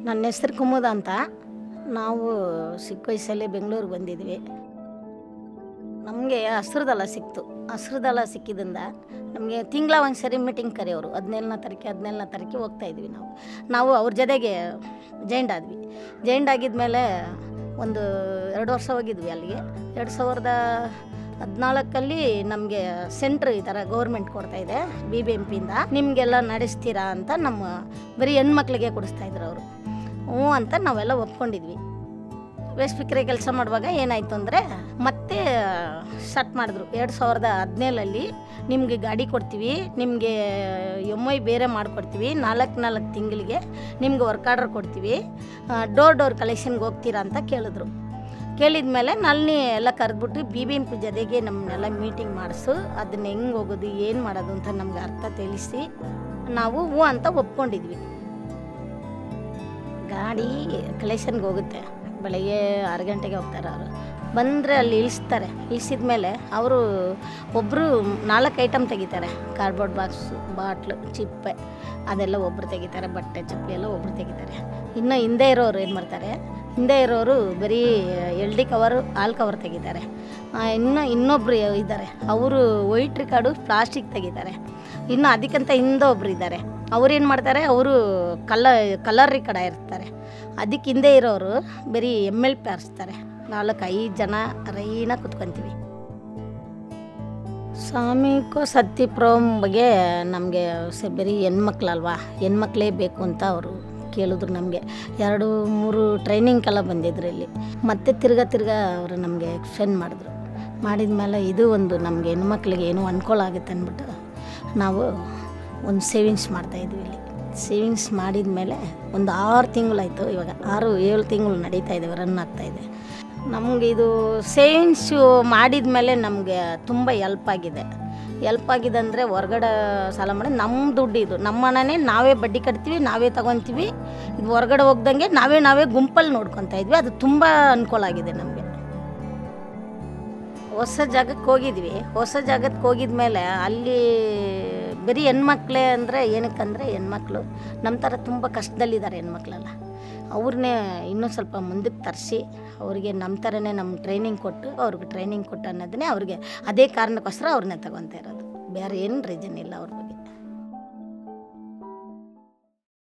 ನನ್ನ ಹೆಸರು ಕುಮುದ ಅಂತ. ನಾವು ಚಿಕ್ಕ ವಯಸ್ಸಲ್ಲೇ ಬೆಂಗಳೂರಿಗೆ ಬಂದಿದ್ವಿ. ನಮಗೆ ಹಸ್ರದಳ ಸಿಕ್ತು. ಹಸ್ರದಳ ಸಿಕ್ಕಿದ್ರಿಂದ ನಮಗೆ ತಿಂಗಳ ಒಂದು ಸರಿ ಮೀಟಿಂಗ್ ಕರೆಯೋರು. 17ನೇ ತಾರೀಕು ಹೋಗ್ತಾಯಿದ್ವಿ ನಾವು ಅವ್ರ ಜೊತೆಗೆ ಜಾಯಿಂಟ್ ಆದ್ವಿ. ಜಾಯಿಂಟ್ ಆಗಿದ್ಮೇಲೆ ಒಂದು 2 ವರ್ಷ ಹೋಗಿದ್ವಿ ಅಲ್ಲಿಗೆ. 2014 ನಮಗೆ ಸೆಂಟ್ರ್ ಈ ಥರ ಗೌರ್ಮೆಂಟ್ ಕೊಡ್ತಾಯಿದೆ BBMPಯಿಂದ, ನಿಮಗೆಲ್ಲ ನಡೆಸ್ತೀರಾ ಅಂತ ನಮ್ಮ ಬರೀ ಹೆಣ್ಮಕ್ಳಿಗೆ ಕೊಡಿಸ್ತಾಯಿದ್ರು ಅವರು. ಹ್ಞೂ ಅಂತ ನಾವೆಲ್ಲ ಒಪ್ಕೊಂಡಿದ್ವಿ. ವೇಸ್ಟ್ ಪಿಕ್ರೆ ಕೆಲಸ ಮಾಡುವಾಗ ಏನಾಯಿತು ಅಂದರೆ ಮತ್ತೆ ಸ್ಟಾರ್ಟ್ ಮಾಡಿದ್ರು. 2017 ನಿಮಗೆ ಗಾಡಿ ಕೊಡ್ತೀವಿ, ನಿಮಗೆ MI ಬೇರೆ ಮಾಡಿಕೊಡ್ತೀವಿ, 4 ತಿಂಗಳಿಗೆ ನಿಮ್ಗೆ ವರ್ಕ್ ಆರ್ಡರ್ ಕೊಡ್ತೀವಿ, ಡೋರ್ ಕಲೆಕ್ಷನ್ಗೆ ಹೋಗ್ತೀರಾ ಅಂತ ಕೇಳಿದ್ರು. ಕೇಳಿದ ಮೇಲೆ ನಲ್ಲಿ ಎಲ್ಲ ಕರೆದ್ಬಿಟ್ಟು BBMP ಜೊತೆಗೆ ನಮ್ಮನ್ನೆಲ್ಲ ಮೀಟಿಂಗ್ ಮಾಡಿಸು, ಅದನ್ನ ಹೆಂಗೆ ಹೋಗೋದು ಏನು ಮಾಡೋದು ಅಂತ ನಮ್ಗೆ ಅರ್ಥ ತಿಳಿಸಿ ನಾವು ಹ್ಞೂ ಅಂತ ಒಪ್ಕೊಂಡಿದ್ವಿ. ಗಾಡಿ ಕಲೆಕ್ಷನ್ಗೆ ಹೋಗುತ್ತೆ. ಬೆಳಗ್ಗೆ 6 ಗಂಟೆಗೆ ಹೋಗ್ತಾರೆ ಅವರು. ಬಂದರೆ ಅಲ್ಲಿ ಇಳಿಸ್ತಾರೆ. ಇಳಿಸಿದ ಮೇಲೆ ಅವರು ಒಬ್ಬರು 4 ಐಟಮ್ ತೆಗಿತಾರೆ. ಕಾರ್ಡ್ಬೋರ್ಡ್ ಬಾಕ್ಸು, ಬಾಟ್ಲು, ಚಿಪ್ಪೆ ಅದೆಲ್ಲ ಒಬ್ಬರು ತೆಗಿತಾರೆ. ಬಟ್ಟೆ ಚಪ್ಪಲಿ ಎಲ್ಲ ಒಬ್ಬರು ತೆಗಿತಾರೆ. ಇನ್ನು ಹಿಂದೆ ಇರೋರು ಏನು ಮಾಡ್ತಾರೆ, ಹಿಂದೆ ಇರೋರು ಬರೀ LD ಕವರು, ಹಾಲ್ ಕವರ್ ತೆಗಿತಾರೆ. ಇನ್ನೊಬ್ಬರು ಇದ್ದಾರೆ, ಅವರು ವೈಟ್ ರಿಕಾರ್ಡು, ಪ್ಲಾಸ್ಟಿಕ್ ತೆಗಿತಾರೆ. ಇನ್ನು ಅದಕ್ಕಿಂತ ಹಿಂದೆ ಒಬ್ರು ಇದ್ದಾರೆ, ಅವ್ರೇನು ಮಾಡ್ತಾರೆ, ಅವರು ಕಲರ್ ರಿಕಾರ್ಡ್ ಇರ್ತಾರೆ. ಅದಕ್ಕೆ ಹಿಂದೆ ಇರೋರು ಬರೀ MLP ಹಾರಿಸ್ತಾರೆ. 4-5 ಜನ ರೈನ ಕುತ್ಕೊತೀವಿ. ಸಾಮೂಹಿಕ ಸತ್ಯಪ್ರಮ್ ಬಗ್ಗೆ ನಮಗೆ ಬರೀ ಹೆಣ್ಮಕ್ಳಲ್ವಾ, ಹೆಣ್ಮಕ್ಳೇ ಬೇಕು ಅಂತ ಅವರು ಕೇಳಿದ್ರು. ನಮಗೆ 2-3 ಟ್ರೈನಿಂಗ್ಗೆಲ್ಲ ಬಂದಿದ್ರು ಇಲ್ಲಿ. ಮತ್ತೆ ತಿರ್ಗಾ ಅವರು ನಮಗೆ ಎಕ್ಸ್ಪ್ಲೇನ್ ಮಾಡಿದ್ರು. ಮಾಡಿದ ಮೇಲೆ ಇದು ಒಂದು ನಮಗೆ ಹೆಣ್ಮಕ್ಳಿಗೆ ಏನೋ ಅನುಕೂಲ ಆಗುತ್ತೆ ಅಂದ್ಬಿಟ್ಟು ನಾವು ಒಂದು ಸೇವಿಂಗ್ಸ್ ಮಾಡ್ತಾಯಿದ್ವಿ ಇಲ್ಲಿ. ಸೇವಿಂಗ್ಸ್ ಮಾಡಿದ ಮೇಲೆ ಒಂದು 6 ತಿಂಗಳಾಯಿತು. ಇವಾಗ 6-7 ತಿಂಗಳು ನಡೀತಾ ಇದ್ದಾವೆ, ರನ್ ಆಗ್ತಾಯಿದೆ. ನಮಗೆ ಇದು ಸೇವಿಂಗ್ಸು ಮಾಡಿದ ಮೇಲೆ ನಮಗೆ ತುಂಬ ಹೆಲ್ಪ್ ಆಗಿದೆ ಅಂದರೆ ಹೊರ್ಗಡೆ ಸಾಲ ಮಾಡಿ ನಮ್ಮ ದುಡ್ಡು ಇದು ನಮ್ಮ ಮನೆಯೇ ನಾವೇ ಬಡ್ಡಿ ಕಟ್ತೀವಿ, ನಾವೇ ತೊಗೊತೀವಿ. ಇದು ಹೊರ್ಗಡೆ ಹೋಗ್ದಂಗೆ ನಾವೇ ಗುಂಪಲ್ಲಿ ನೋಡ್ಕೊತಾ ಇದ್ವಿ. ಅದು ತುಂಬ ಅನುಕೂಲ ಆಗಿದೆ ನಮಗೆ. ಹೊಸ ಜಾಗಕ್ಕೆ ಹೋಗಿದ್ವಿ. ಹೊಸ ಜಾಗಕ್ಕೆ ಹೋಗಿದ ಮೇಲೆ ಅಲ್ಲಿ ಬರೀ ಹೆಣ್ಮಕ್ಳೇ ಅಂದರೆ ಏನಕ್ಕಂದರೆ ಹೆಣ್ಮಕ್ಳು ನಮ್ಮ ಥರ ತುಂಬ ಕಷ್ಟದಲ್ಲಿದ್ದಾರೆ ಹೆಣ್ಮಕ್ಳೆಲ್ಲ. ಅವ್ರನ್ನೇ ಇನ್ನೂ ಸ್ವಲ್ಪ ಮುಂದಕ್ಕೆ ತರಿಸಿ ಅವ್ರಿಗೆ ನಮ್ಮ ಥರನೇ ನಮ್ಮ ಟ್ರೈನಿಂಗ್ ಕೊಟ್ಟು ಅವ್ರಿಗೆ ಟ್ರೈನಿಂಗ್ ಕೊಟ್ಟು ಅನ್ನೋದನ್ನೇ ಅವ್ರಿಗೆ ಅದೇ ಕಾರಣಕ್ಕೋಸ್ಕರ ಅವ್ರನ್ನೇ ತಗೊತಾ ಇರೋದು. ಬೇರೆ ಏನು ರೀಸನ್ ಇಲ್ಲ ಅವ್ರ ಬಗ್ಗೆ.